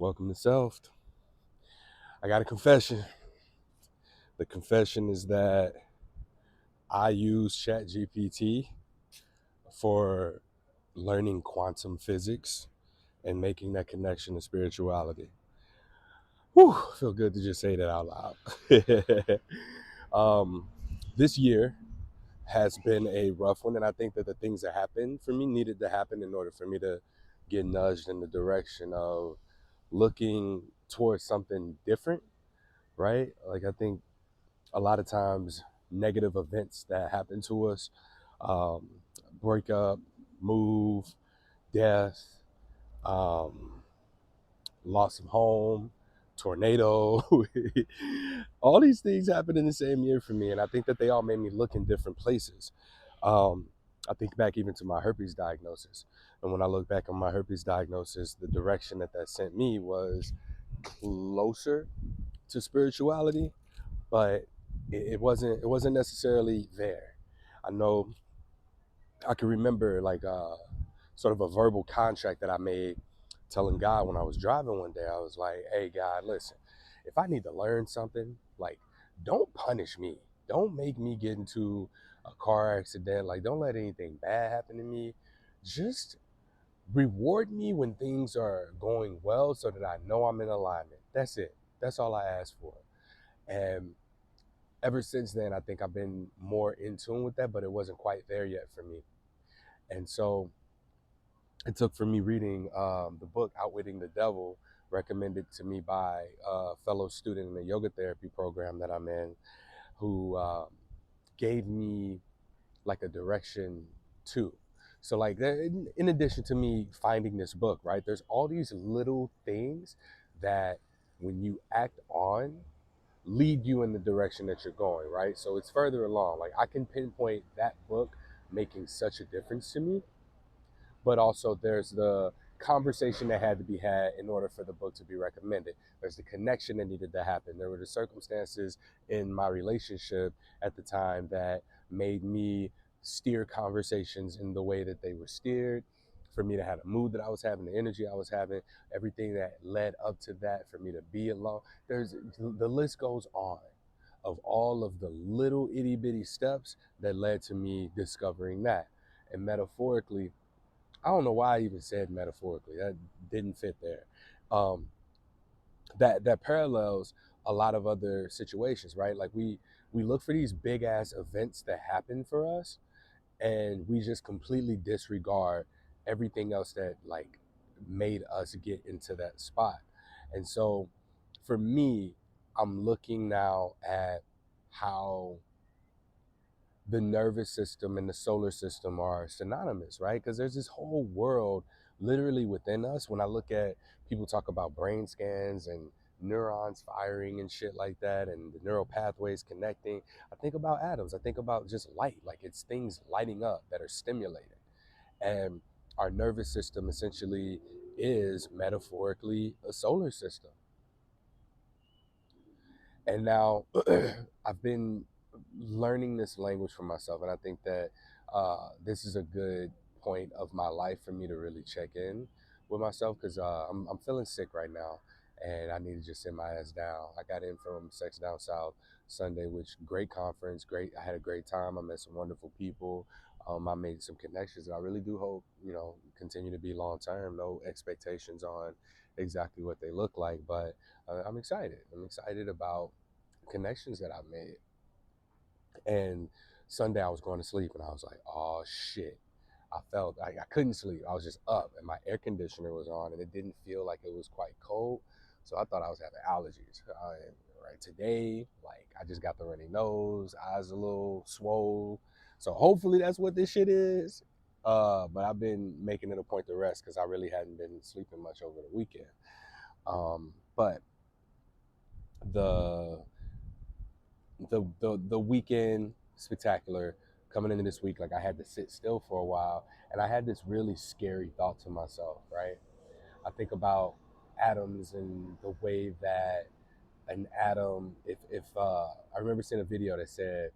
Welcome to Self. I got a confession. The confession is that I use ChatGPT for learning quantum physics and making that connection to spirituality. Whew, feel good to just say that out loud. um, this year has been a rough one, and I think that the things that happened for me needed to happen in order for me to get nudged in the direction of looking towards something different, right? Like, I think a lot of times negative events that happen to us, um, breakup, move, death, um, loss of home, tornado, all these things happened in the same year for me, and I think that they all made me look in different places. um, I think back even to my herpes diagnosis, and when I look back on my herpes diagnosis, the direction that sent me was closer to spirituality, but it wasn't necessarily there. I know I can remember like sort of a verbal contract that I made telling God when I was driving one day. I was like, "Hey God, listen, if I need to learn something, like don't punish me. Don't make me get into a car accident. Like don't let anything bad happen to me. Just reward me when things are going well so that I know I'm in alignment. That's it. That's all I ask for." And ever since then, I think I've been more in tune with that, but it wasn't quite there yet for me. And so it took for me reading the book Outwitting the Devil, recommended to me by a fellow student in the yoga therapy program that I'm in, who gave me like a direction too. So like in addition to me finding this book, right, there's all these little things that when you act on lead you in the direction that you're going, right? So it's further along. Like I can pinpoint that book making such a difference to me, but also there's the conversation that had to be had in order for the book to be recommended. There's the connection that needed to happen. There were the circumstances in my relationship at the time that made me steer conversations in the way that they were steered, for me to have the mood that I was having, the energy I was having, everything that led up to that, for me to be alone. There's the list goes on of all of the little itty bitty steps that led to me discovering that. And metaphorically, I don't know why I even said metaphorically. That didn't fit there. Um, that parallels a lot of other situations, right? Like we look for these big ass events that happen for us, and we just completely disregard everything else that like made us get into that spot. And so, for me, I'm looking now at how the nervous system and the solar system are synonymous, right? Because there's this whole world literally within us. When I look at people talk about brain scans and neurons firing and shit like that, and the neural pathways connecting, I think about atoms. I think about just light, like it's things lighting up that are stimulated. And our nervous system essentially is metaphorically a solar system. And now I've been learning this language for myself, and I think that this is a good point of my life for me to really check in with myself, because I'm feeling sick right now, and I need to just sit my ass down. I got in from Sex Down South Sunday, which great conference, great. I had a great time. I met some wonderful people. I made some connections that I really do hope continue to be long term. No expectations on exactly what they look like, but I'm excited. I'm excited about connections that I've made. And Sunday I was going to sleep and I was like, oh shit. I felt I couldn't sleep. I was just up and my air conditioner was on and it didn't feel like it was quite cold. So I thought I was having allergies. Right today, like I just got the runny nose, eyes a little swole. So hopefully that's what this shit is. But I've been making it a point to rest because I really hadn't been sleeping much over the weekend. But the the weekend spectacular coming into this week, like I had to sit still for a while, and I had this really scary thought to myself. Right, I think about atoms and the way that an atom, if I remember seeing a video that said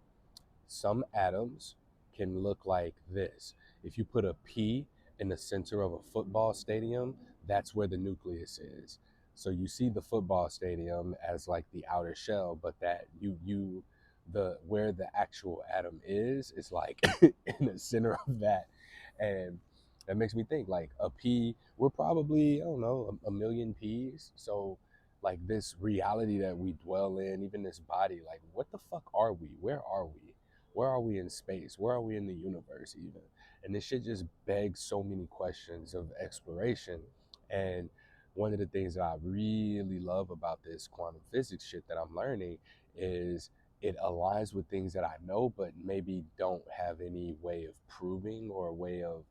some atoms can look like this. If you put a P in the center of a football stadium, that's where the nucleus is. So you see the football stadium as like the outer shell, but that you the where the actual atom is like in the center of that. And that makes me think like a pea, we're probably, I don't know, a million peas. So like this reality that we dwell in, even this body, like what the fuck are we? Where are we? Where are we in space? Where are we in the universe even? And this shit just begs so many questions of exploration. And one of the things that I really love about this quantum physics shit that I'm learning is it aligns with things that I know, but maybe don't have any way of proving or a way of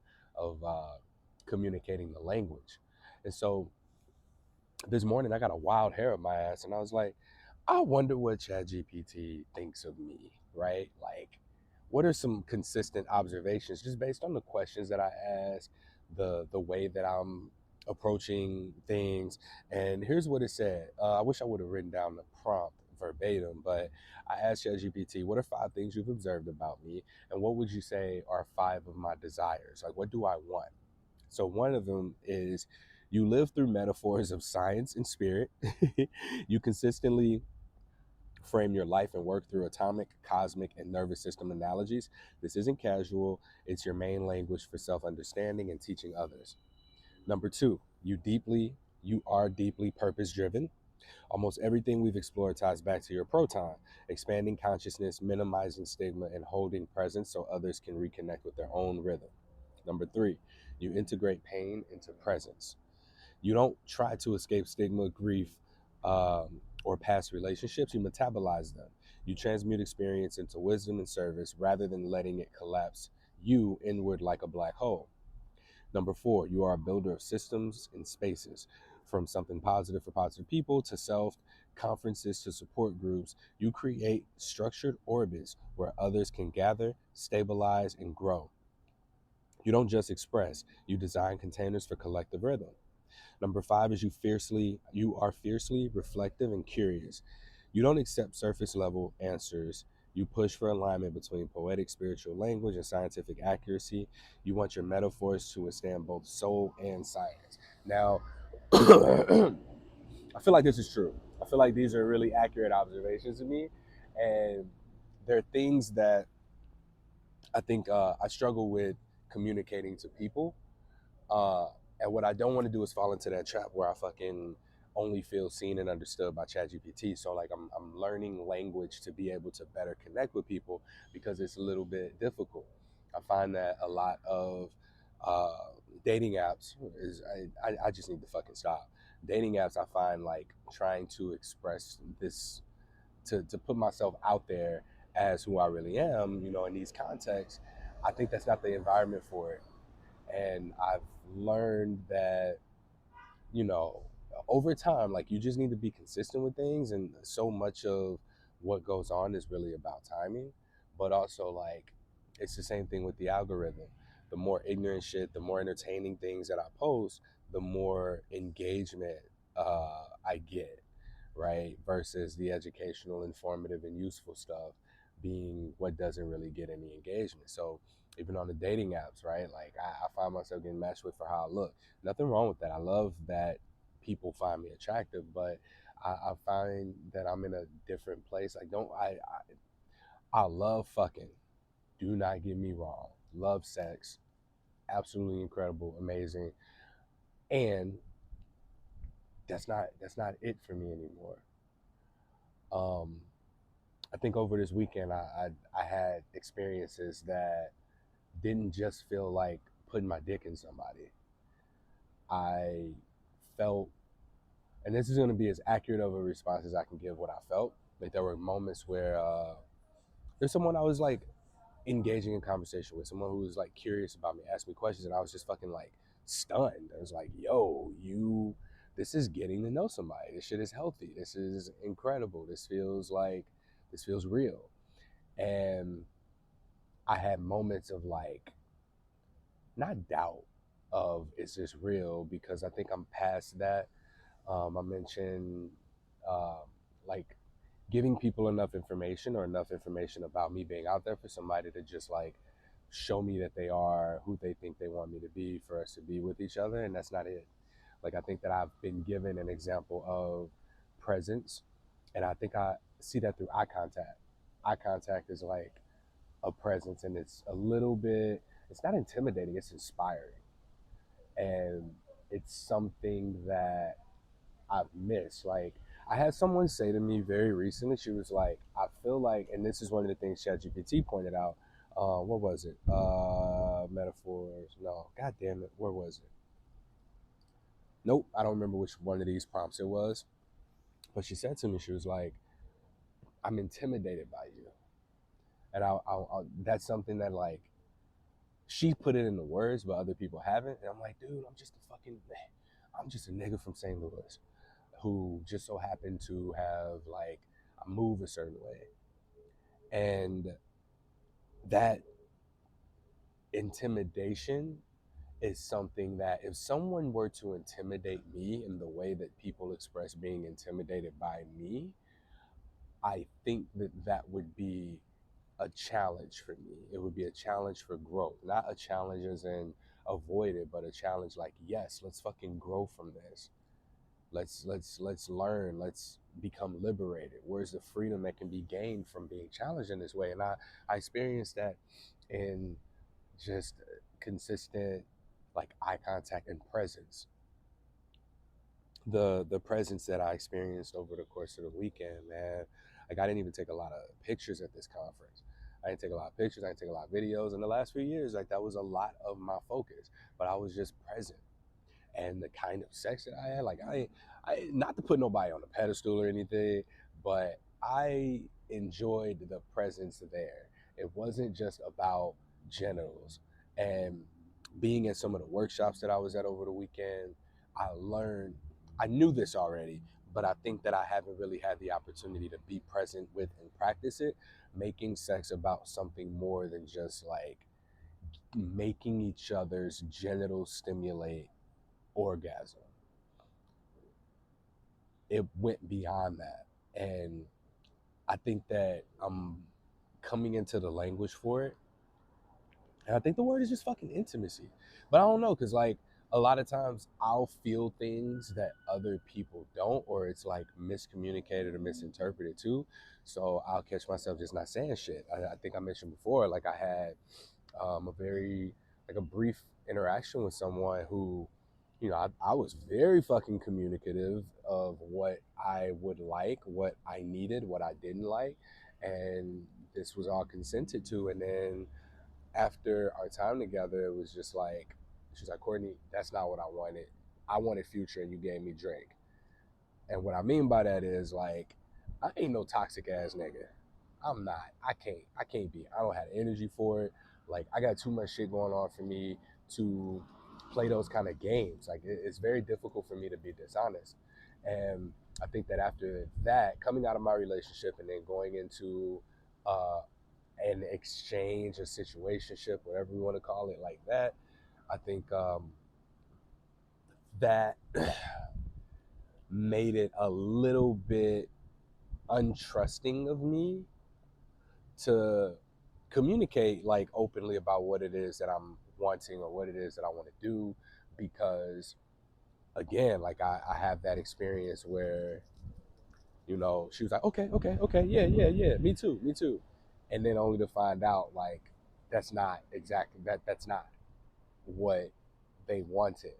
communicating the language. And so this morning I got a wild hair up my ass, and I was like, I wonder what ChatGPT thinks of me, right? Like, what are some consistent observations just based on the questions that I ask, the way that I'm approaching things? And here's what it said. I wish I would have written down the prompt verbatim, but I asked ChatGPT, what are 5 things you've observed about me, and what would you say are 5 of my desires? Like, what do I want? So one of them is you live through metaphors of science and spirit. You consistently frame your life and work through atomic, cosmic, and nervous system analogies. This isn't casual, it's your main language for self understanding and teaching others. Number 2, you are deeply purpose driven. Almost everything we've explored ties back to your proton, expanding consciousness, minimizing stigma, and holding presence so others can reconnect with their own rhythm. Number 3, you integrate pain into presence. You don't try to escape stigma, grief, or past relationships. You metabolize them. You transmute experience into wisdom and service rather than letting it collapse you inward like a black hole. Number 4, you are a builder of systems and spaces. From something positive for positive people to self conferences to support groups, you create structured orbits where others can gather, stabilize, and grow. You don't just express, you design containers for collective rhythm. Number 5 is you are fiercely reflective and curious. You don't accept surface level answers. You push for alignment between poetic spiritual language and scientific accuracy. You want your metaphors to withstand both soul and science. Now, I feel like this is true. I feel like these are really accurate observations of me. And they're things that I think I struggle with communicating to people. uh, and what I don't want to do is fall into that trap where I fucking only feel seen and understood by ChatGPT. So like I'm learning language to be able to better connect with people because it's a little bit difficult. I find that a lot of uh, dating apps is I just need to fucking stop. Dating apps, I find like trying to express this to put myself out there as who I really am, in these contexts. I think that's not the environment for it. And I've learned that, you know, over time, like you just need to be consistent with things. And so much of what goes on is really about timing. But also, like, it's the same thing with the algorithm. The more ignorant shit, the more entertaining things that I post, the more engagement I get, right? Versus the educational, informative, and useful stuff being what doesn't really get any engagement. So even on the dating apps, right? Like I find myself getting matched with for how I look. Nothing wrong with that. I love that people find me attractive, but I find that I'm in a different place. Like don't I love fucking. Do not get me wrong. Love sex. Absolutely incredible, amazing. And that's not it for me anymore. Um I think over this weekend I had experiences that didn't just feel like putting my dick in somebody. I felt, and this is going to be as accurate of a response as I can give what I felt. Like there were moments where there's someone I was like engaging in conversation with, someone who was like curious about me, asked me questions, and I was just fucking like stunned. I was like, yo, this is getting to know somebody. This shit is healthy. This is incredible. This feels real. And I had moments of like, not doubt of is this real, because I think I'm past that. I mentioned um, like giving people enough information or enough information about me being out there for somebody to just like show me that they are who they think they want me to be for us to be with each other, and that's not it. Like, I think that I've been given an example of presence, and I think I see that through eye contact. Eye contact is like a presence, and it's a little bit, it's not intimidating, it's inspiring. And it's something that I've missed. Like, I had someone say to me very recently, she was like, I feel like, and this is one of the things ChatGPT pointed out. What was it? Metaphors. No, god damn it. Where was it? Nope, I don't remember which one of these prompts it was. But she said to me, she was like, I'm intimidated by you. And that's something that, like, she put it into words, but other people haven't. And I'm like, dude, I'm just a nigga from St. Louis who just so happened to have, like, I move a certain way. And that intimidation is something that, if someone were to intimidate me in the way that people express being intimidated by me, I think that that would be a challenge for me. It would be a challenge for growth, not a challenge as in avoid it, but a challenge like, yes, let's fucking grow from this. Let's learn. Let's become liberated. Where's the freedom that can be gained from being challenged in this way? And I experienced that in just consistent, like, eye contact and presence. The presence that I experienced over the course of the weekend, man. Like, I didn't even take a lot of pictures at this conference. I didn't take a lot of pictures. I didn't take a lot of videos. In the last few years, like, that was a lot of my focus. But I was just present. And the kind of sex that I had, like, I not to put nobody on a pedestal or anything, but I enjoyed the presence there. It wasn't just about genitals. And being at some of the workshops that I was at over the weekend, I learned, I knew this already, but I think that I haven't really had the opportunity to be present with and practice it, making sex about something more than just like making each other's genitals stimulate orgasm. It went beyond that. And I think that I'm coming into the language for it. And I think the word is just fucking intimacy. But I don't know, because, like, a lot of times I'll feel things that other people don't, or it's like miscommunicated or misinterpreted too. So I'll catch myself just not saying shit. I think I mentioned before, like, I had a very, like, a brief interaction with someone who, I was very fucking communicative of what I would like, what I needed, what I didn't like. And this was all consented to. And then after our time together, it was just like, she's like, Courtney, that's not what I wanted. I wanted future and you gave me drink. And what I mean by that is, like, I ain't no toxic ass nigga. I'm not. I can't be. I don't have the energy for it. Like, I got too much shit going on for me to play those kind of games. Like, it's very difficult for me to be dishonest. And I think that after that, coming out of my relationship and then going into uh, an exchange, a situationship, whatever we want to call it, like that, I think that made it a little bit untrusting of me to communicate, like, openly about what it is that I'm wanting or what it is that I want to do, because, again, like, I have that experience where, she was like, okay, yeah, me too, and then only to find out, like, that's not what they wanted.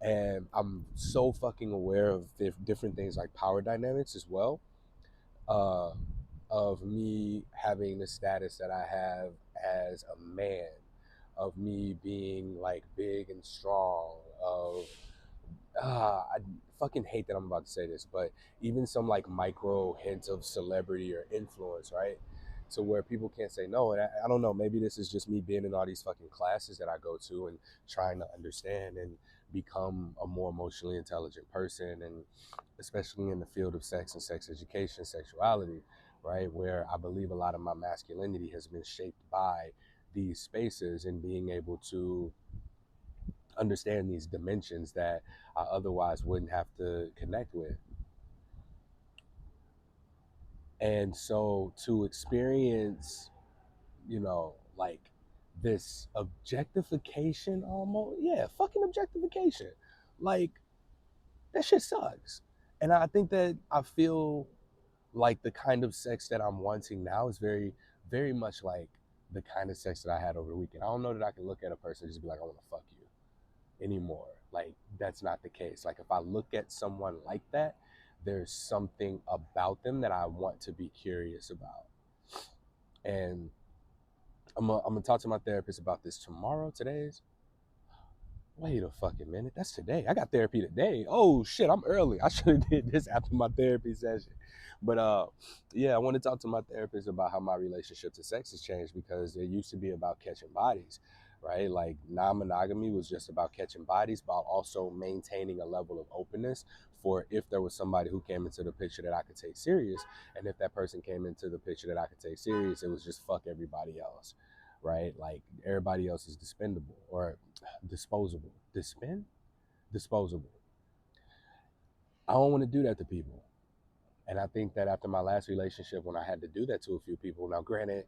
And I'm so fucking aware of different things like power dynamics as well, uh, of me having the status that I have as a man, of me being, like, big and strong, of I fucking hate that I'm about to say this, but even some, like, micro hints of celebrity or influence, right? So where people can't say no. And I don't know, maybe this is just me being in all these fucking classes that I go to and trying to understand and become a more emotionally intelligent person, and especially in the field of sex and sex education, sexuality, right? Where I believe a lot of my masculinity has been shaped by these spaces and being able to understand these dimensions that I otherwise wouldn't have to connect with. And so to experience, like, this objectification, almost, yeah, fucking objectification. Like, That shit sucks. And I think that I feel like the kind of sex that I'm wanting now is very, very much like the kind of sex that I had over the weekend. I don't know that I can look at a person and just be like, I want to fuck you anymore. Like, that's not the case. Like, if I look at someone like that, there's something about them that I want to be curious about. And I'm gonna talk to my therapist about this tomorrow. Today's Wait a fucking minute. That's today. I got therapy today. Oh shit, I'm early. I should have did this after my therapy session. But yeah, I want to talk to my therapist about how my relationship to sex has changed, because it used to be about catching bodies, right? Like, non-monogamy was just about catching bodies, but also maintaining a level of openness for if there was somebody who came into the picture that I could take serious. And if that person came into the picture that I could take serious, it was just fuck everybody else, right? Like, everybody else is dispendable or disposable. Disposable. I don't want to do that to people. And I think that after my last relationship, when I had to do that to a few people, now granted,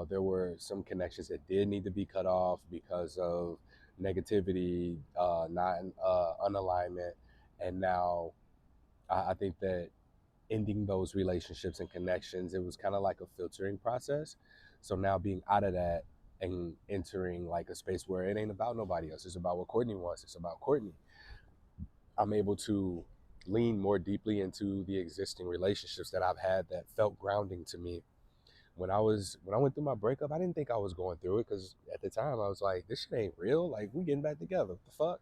there were some connections that did need to be cut off because of negativity, not unalignment. And now I think that ending those relationships and connections, it was kind of like a filtering process. So now being out of that and entering like a space where it ain't about nobody else, it's about what Courtney wants, it's about Courtney. I'm able to lean more deeply into the existing relationships that I've had that felt grounding to me. When I went through my breakup, I didn't think I was going through it, because at the time I was like, this shit ain't real. Like, we getting back together. What the fuck?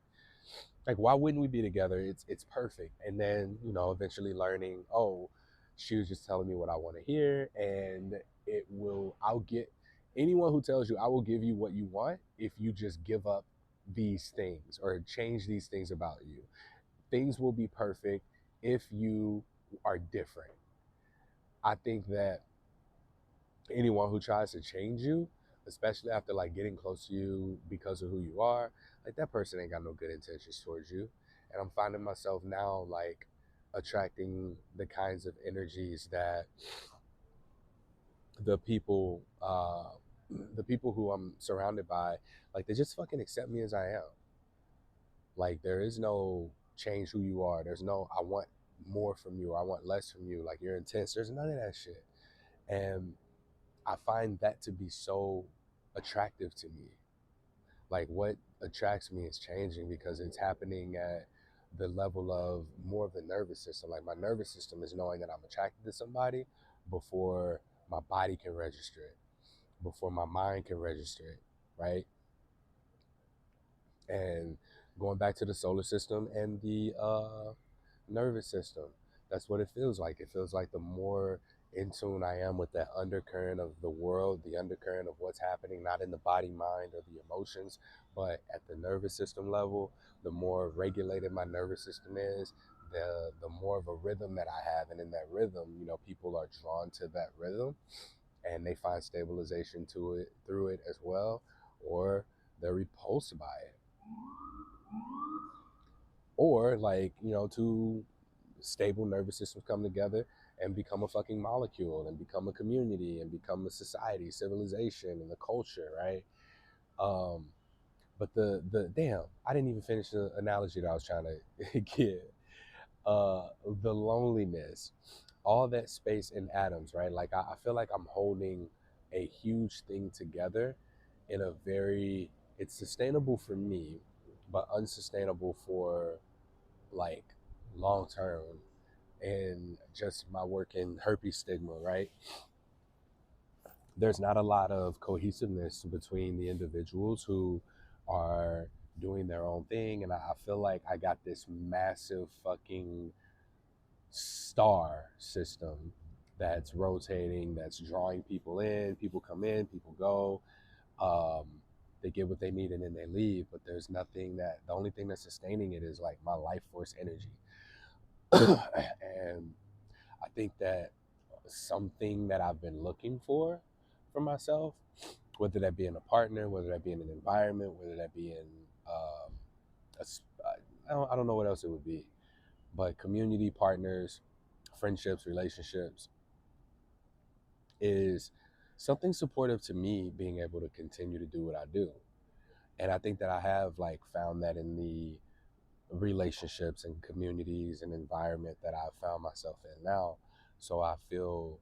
Like, why wouldn't we be together? It's perfect. And then, eventually learning, oh, she was just telling me what I want to hear, and I'll get anyone who tells you I will give you what you want if you just give up these things or change these things about you. Things will be perfect if you are different. I think that anyone who tries to change you, especially after like getting close to you because of who you are, like, that person ain't got no good intentions towards you. And I'm finding myself now like attracting the kinds of energies that the people the people who I'm surrounded by, like, they just fucking accept me as I am. Like, there is no change who you are. There's no I want more from you or I want less from you. Like, you're intense. There's none of that shit. And I find that to be so attractive to me. Like, what attracts me is changing because it's happening at the level of more of the nervous system. Like, my nervous system is knowing that I'm attracted to somebody before my body can register it, before my mind can register it, right? And going back to the solar system and the nervous system, that's what it feels like. It feels like the more in tune I am with that undercurrent of the world, the undercurrent of what's happening, not in the body, mind, or the emotions, but at the nervous system level, the more regulated my nervous system is, the more of a rhythm that I have. And in that rhythm, people are drawn to that rhythm and they find stabilization to it through it as well, or they're repulsed by it. Or, like, two stable nervous systems come together and become a fucking molecule and become a community and become a society, civilization, and a culture, right? um but the damn, I didn't even finish the analogy that I was trying to give. uh the loneliness, all that space in atoms, right? Like, I feel like I'm holding a huge thing together in a very, it's sustainable for me but unsustainable for, like, long term. And just my work in herpes stigma, right? There's not a lot of cohesiveness between the individuals who are doing their own thing. And I feel like I got this massive fucking star system that's rotating, that's drawing people in. People come in, people go. Um, they get what they need and then they leave. But there's nothing that, the only thing that's sustaining it is like my life force energy. And I think that something that I've been looking for myself, whether that be in a partner, whether that be in an environment, whether that be in a, I don't know what else it would be, but community, partners, friendships, relationships, is something supportive to me being able to continue to do what I do. And I think that I have like found that in the relationships and communities and environment that I've found myself in now. So I feel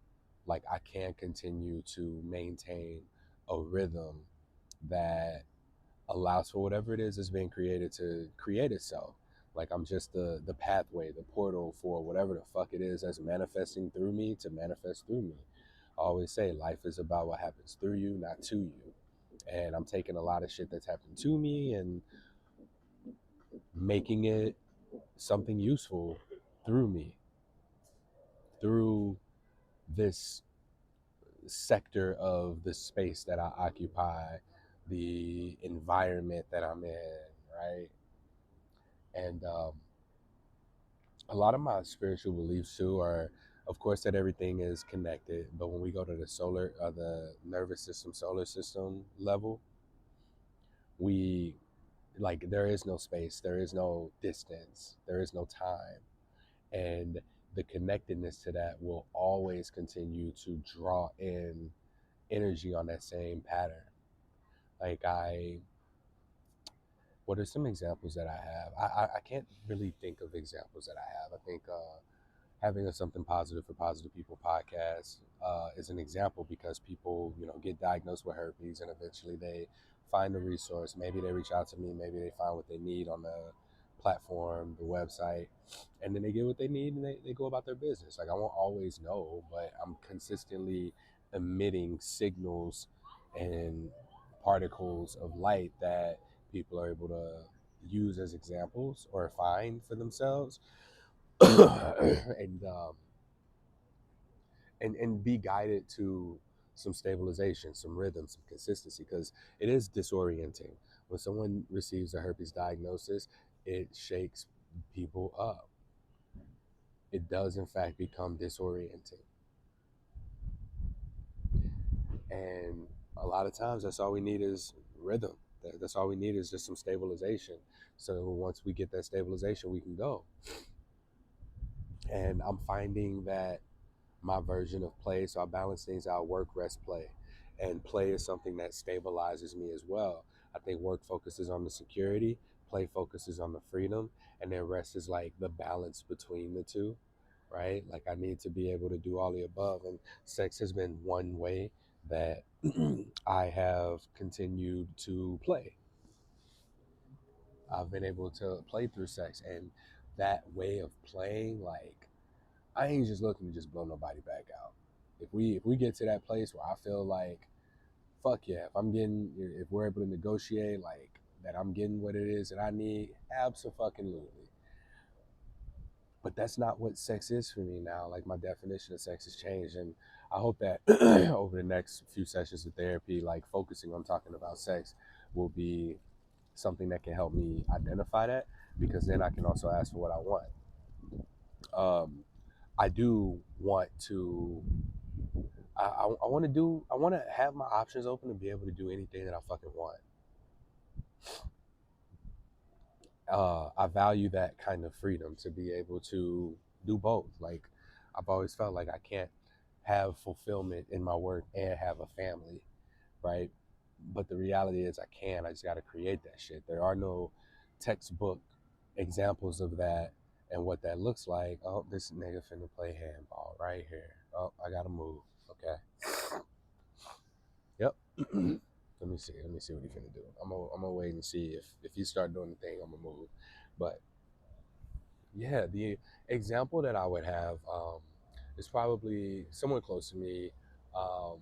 like I can continue to maintain a rhythm that allows for whatever it is that's being created to create itself. Like I'm just the pathway, the portal for whatever the fuck it is that's manifesting through me to manifest through me. I always say life is about what happens through you, not to you. And I'm taking a lot of shit that's happened to me and making it something useful through me, through this sector of the space that I occupy, the environment that I'm in, right? And a lot of my spiritual beliefs too are, of course, that everything is connected. But when we go to the nervous system, solar system level, we like there is no space, there is no distance, there is no time, and the connectedness to that will always continue to draw in energy on that same pattern. Like what are some examples that I have? I can't really think of examples that I have. I think having a something positive for positive people podcast is an example because people, get diagnosed with herpes and eventually they find the resource. Maybe they reach out to me. Maybe they find what they need on the platform, the website, and then they get what they need and they go about their business. Like I won't always know, but I'm consistently emitting signals and particles of light that people are able to use as examples or find for themselves and and be guided to some stabilization, some rhythm, some consistency, because it is disorienting when someone receives a herpes diagnosis. It shakes people up. It does in fact become disorienting, and a lot of times that's all we need is rhythm. That's all we need is just some stabilization. So once we get that stabilization, we can go. And I'm finding that my version of play. So I balance things out: work, rest, play. And play is something that stabilizes me as well. I think work focuses on the security, play focuses on the freedom, and then rest is like the balance between the two, right? Like I need to be able to do all the above. And sex has been one way that I have continued to play. I've been able to play through sex, and that way of playing, like I ain't just looking to just blow nobody back out. If we get to that place where I feel like, fuck yeah, if we're able to negotiate like that, I'm getting what it is that I need, absolutely. But that's not what sex is for me now. Like my definition of sex has changed, and I hope that over the next few sessions of therapy, like focusing on talking about sex, will be something that can help me identify that, because then I can also ask for what I want. I do want to I want to I want to have my options open and be able to do anything that I fucking want. I value that kind of freedom to be able to do both. Like I've always felt like I can't have fulfillment in my work and have a family, right? But the reality is I can. I just got to create that shit. There are no textbook examples of that and what that looks like. Oh, this nigga finna play handball right here. Oh, I gotta move. Okay. Yep. Let me see. Let me see what he finna do. I'm gonna wait and see if he start doing the thing. I'm gonna move. But yeah, the example that I would have is probably someone close to me, um,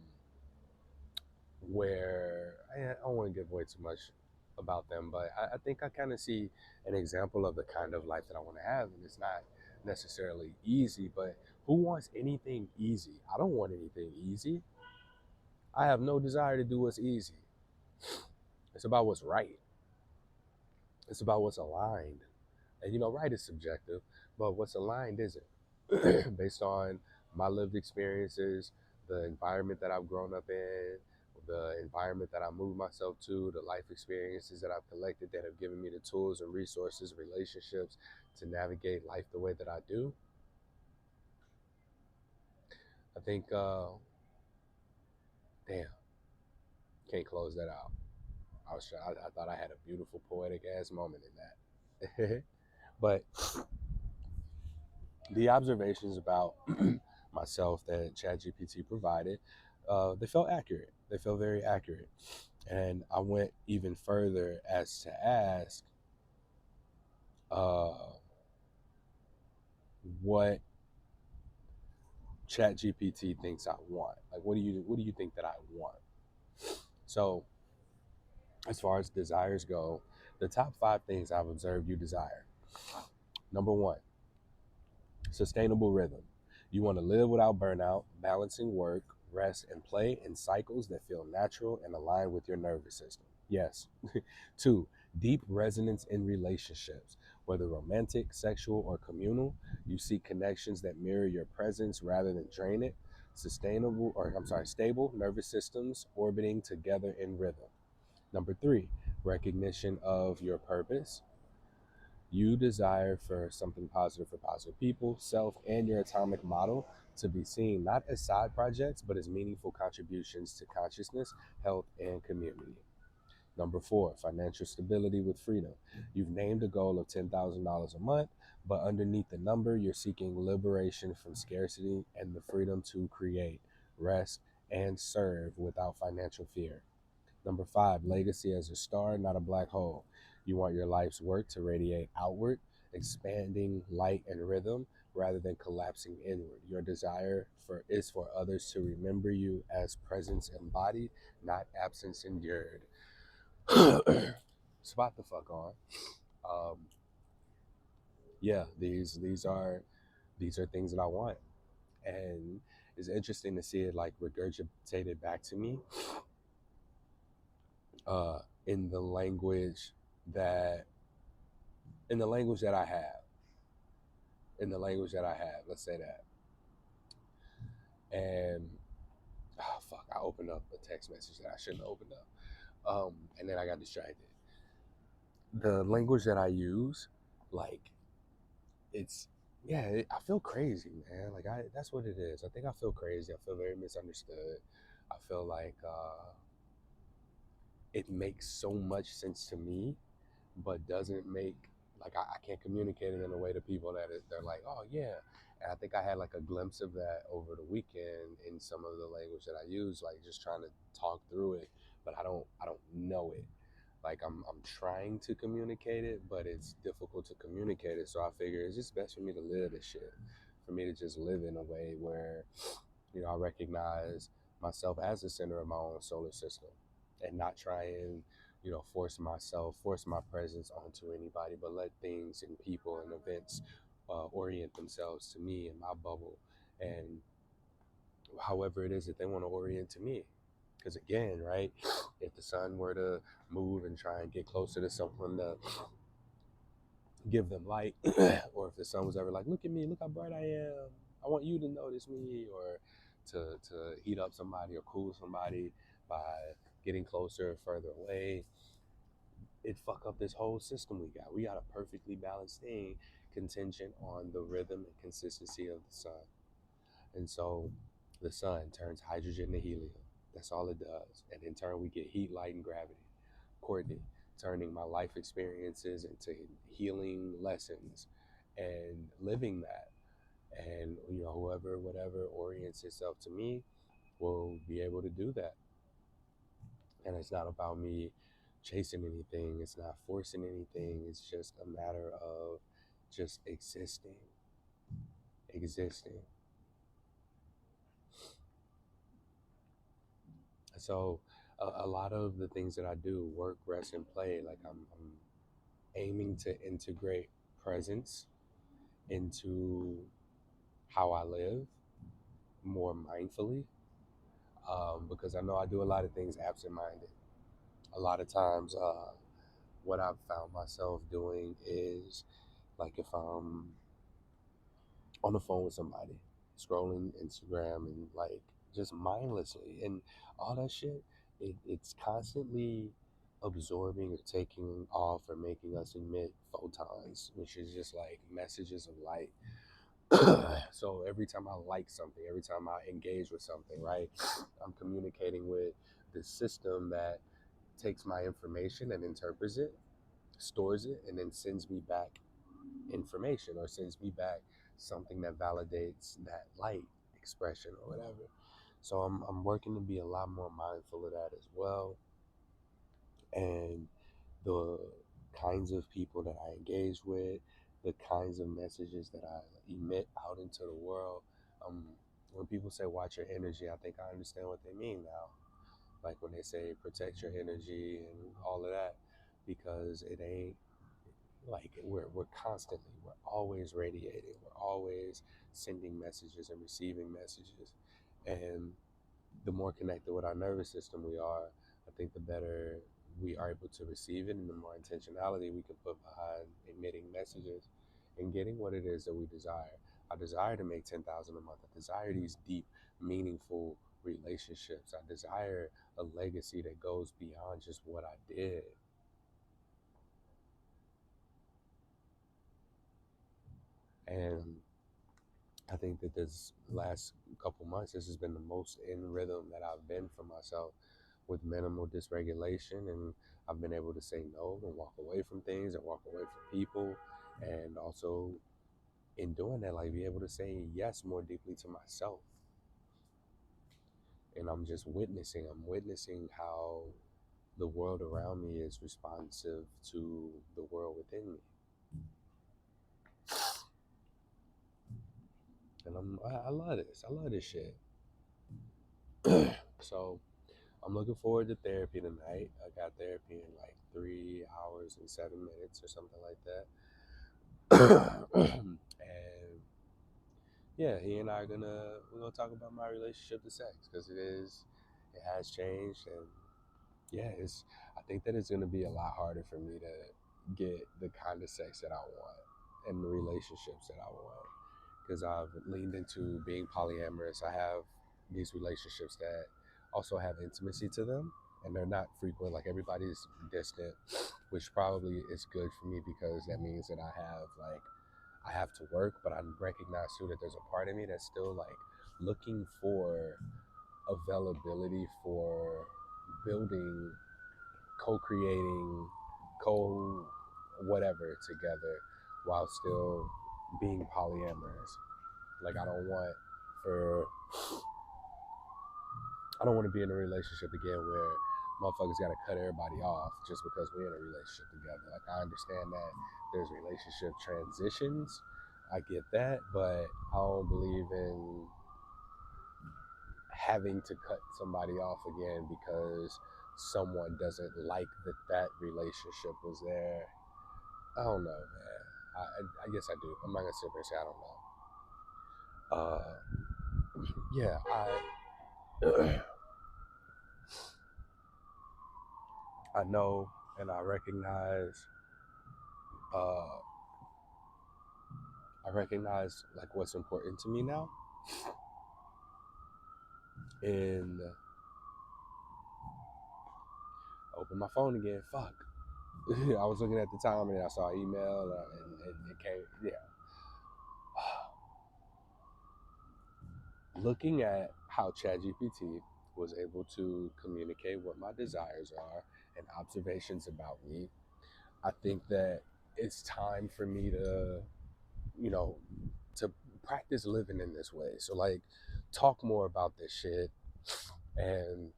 where I don't want to give away too much about them, but I think I kind of see an example of the kind of life that I want to have, and it's not necessarily easy. But who wants anything easy? I don't want anything easy. I have no desire to do what's easy. It's about what's right. It's about what's aligned. And right is subjective, but what's aligned isn't. Based on my lived experiences, the environment that I've grown up in, the environment that I moved myself to, the life experiences that I've collected that have given me the tools and resources, relationships to navigate life the way that I do. I think, damn, can't close that out. I thought I had a beautiful poetic ass moment in that. But the observations about myself that ChatGPT provided, they felt accurate. They felt very accurate. And I went even further as to ask, uh, what ChatGPT thinks I want. Like, what do you think that I want? So, as far as desires go, the top 5 things I've observed you desire. Number one, sustainable rhythm. You want to live without burnout, balancing work, rest, and play in cycles that feel natural and aligned with your nervous system. Yes. Two, deep resonance in relationships, whether romantic, sexual, or communal. You seek connections that mirror your presence rather than drain it. Stable nervous systems orbiting together in rhythm. Number three, recognition of your purpose. You desire for something positive for positive people, self, and your atomic model to be seen not as side projects, but as meaningful contributions to consciousness, health, and community. Number four, financial stability with freedom. You've named a goal of $10,000 a month, but underneath the number, you're seeking liberation from scarcity and the freedom to create, rest, and serve without financial fear. Number five, legacy as a star, not a black hole. You want your life's work to radiate outward, expanding light and rhythm rather than collapsing inward. Your desire is for others to remember you as presence embodied, not absence endured. Spot the fuck on. Um, yeah, these are things that I want, and it's interesting to see it like regurgitated back to me, uh, in the language that in the language that I have, in the language that I have. Let's say that. And oh fuck, I opened up a text message that I shouldn't have opened up. And then I got distracted. The language that I use, like, it's yeah, I feel crazy, man. Like, that's what it is. I think I feel crazy. I feel very misunderstood. I feel like it makes so much sense to me, but doesn't make, like, I can't communicate it in a way to people that they're like, oh yeah. And I think I had like a glimpse of that over the weekend in some of the language that I use, like just trying to talk through it, but I don't know it. Like, I'm trying to communicate it, but it's difficult to communicate it. So I figure it's just best for me to live this shit, for me to just live in a way where, I recognize myself as the center of my own solar system, and not try and, force my presence onto anybody, but let things and people and events orient themselves to me and my bubble, and however it is that they want to orient to me. Because again, right, if the sun were to move and try and get closer to someone to give them light, or if the sun was ever like, look at me, look how bright I am, I want you to notice me, or to heat up somebody or cool somebody by getting closer or further away, it fuck up this whole system we got. We got a perfectly balanced thing contingent on the rhythm and consistency of the sun. And so the sun turns hydrogen to helium. That's all it does. And in turn, we get heat, light, and gravity. Courtney, turning my life experiences into healing lessons and living that. And, whoever, whatever orients itself to me will be able to do that. And it's not about me chasing anything, it's not forcing anything. It's just a matter of just existing. Existing. So a lot of the things that I do, work, rest, and play, like I'm aiming to integrate presence into how I live more mindfully, because I know I do a lot of things absent-minded. A lot of times, what I've found myself doing is, like, if I'm on the phone with somebody, scrolling Instagram and like just mindlessly and all that shit, it's constantly absorbing or taking off or making us emit photons, which is just like messages of light. So every time I like something, every time I engage with something, right, I'm communicating with the system that takes my information and interprets it, stores it, and then sends me back information or sends me back something that validates that light expression or whatever. So I'm working to be a lot more mindful of that as well. And the kinds of people that I engage with, the kinds of messages that I emit out into the world. Um, when people say watch your energy, I think I understand what they mean now. Like when they say protect your energy and all of that, because it ain't like we're constantly, we're always radiating, we're always sending messages and receiving messages, and the more connected with our nervous system we are, I think the better we are able to receive it, and the more intentionality we can put behind emitting messages and getting what it is that we desire. I desire to make 10,000 a month. I desire these deep, meaningful relationships. I desire a legacy that goes beyond just what I did. And I think that this last couple months, this has been the most in rhythm that I've been for myself, with minimal dysregulation, and I've been able to say no and walk away from things and walk away from people, and also in doing that, like be able to say yes more deeply to myself. And I'm witnessing how the world around me is responsive to the world within me, and I love this. I love this shit. So I'm looking forward to therapy tonight. I got therapy in like 3 hours and 7 minutes or something like that. And yeah, he and I are we're gonna talk about my relationship to sex, because it has changed, and yeah, it's I think that it's gonna be a lot harder for me to get the kind of sex that I want and the relationships that I want, because I've leaned into being polyamorous. I have these relationships that also have intimacy to them, and they're not frequent. Like everybody's distant, which probably is good for me, because that means that I have to work, but I recognize too that there's a part of me that's still like looking for availability for building, co-creating, co whatever together, while still being polyamorous. Like for I don't want to be in a relationship again where motherfuckers got to cut everybody off just because we're in a relationship together. Like I understand that there's relationship transitions. I get that, but I don't believe in having to cut somebody off again because someone doesn't like that relationship was there. I don't know, man. I guess I do. I'm not gonna sit there and say I don't know. Yeah, I know, and uh, I recognize like what's important to me now. And open my phone again. Fuck. I was looking at the time and I saw an email and it came. Yeah. Looking at how ChatGPT was able to communicate what my desires are and observations about me, I think that it's time for me to, you know, to practice living in this way. So like talk more about this shit, and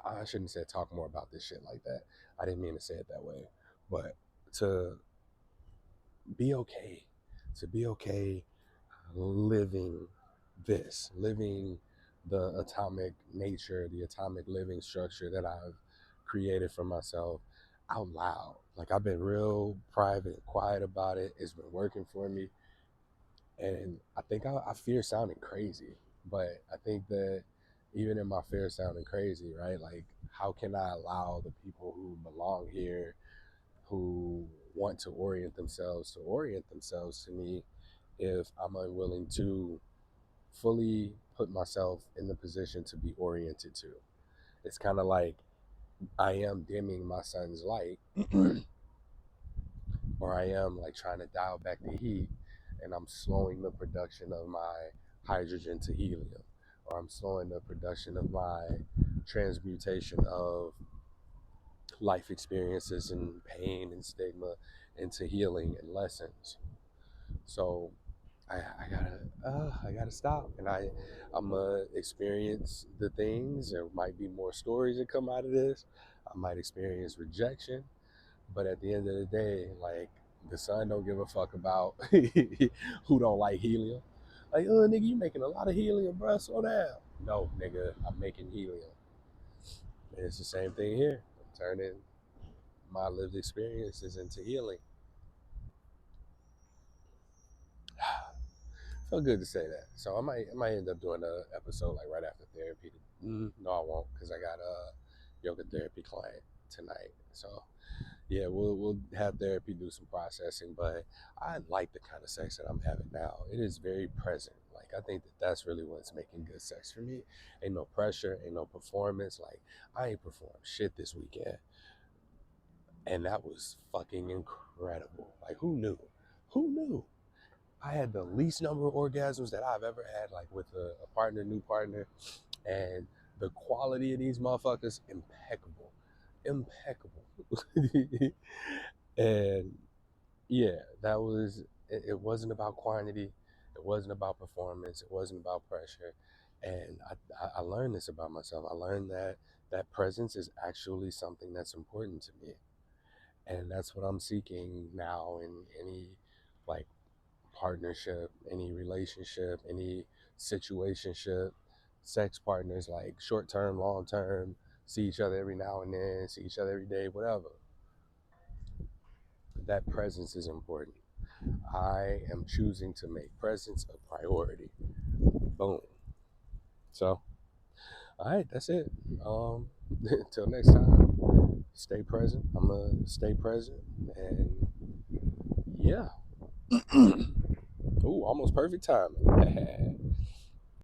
I shouldn't say talk more about this shit like that. I didn't mean to say it that way. But to be okay, to be okay living living the atomic nature, the atomic living structure that I've created for myself out loud. Like I've been real private and quiet about it. It's been working for me. And I think I fear sounding crazy, but I think that even in my fear of sounding crazy, right? Like, how can I allow the people who belong here, who want to orient themselves to me, if I'm unwilling to fully put myself in the position to be oriented to? It's kind of like I am dimming my sun's light, or I am like trying to dial back the heat, and I'm slowing the production of my hydrogen to helium, or I'm slowing the production of my transmutation of life experiences and pain and stigma into healing and lessons. So I gotta stop, and I'm gonna experience the things. There might be more stories that come out of this. I might experience rejection, but at the end of the day, like, the sun don't give a fuck about who don't like helium. Like, oh nigga, you making a lot of helium, bro. Slow down. No, nigga, I'm making helium. And it's the same thing here. I'm turning my lived experiences into healing. Felt good to say that. So I might end up doing a episode like right after therapy. No, I won't, because I got a yoga therapy client tonight. So yeah, we'll have therapy, do some processing. But I like the kind of sex that I'm having now. It is very present. Like, I think that that's really what's making good sex for me. Ain't no pressure, ain't no performance. Like, I ain't performed shit this weekend, and that was fucking incredible. Like, who knew? Who knew? I had the least number of orgasms that I've ever had, like with a partner, new partner, and the quality of these motherfuckers, impeccable, impeccable. And yeah, that was it. It wasn't about quantity, it wasn't about performance, it wasn't about pressure, and I learned this about myself. I learned that that presence is actually something that's important to me, and that's what I'm seeking now in any like partnership, any relationship, any situationship, sex partners, like short term, long term, see each other every now and then, see each other every day, whatever. That presence is important. I am choosing to make presence a priority. Boom. So, all right, that's it. Until next time, stay present. I'm gonna stay present, and yeah. Ooh, almost perfect timing.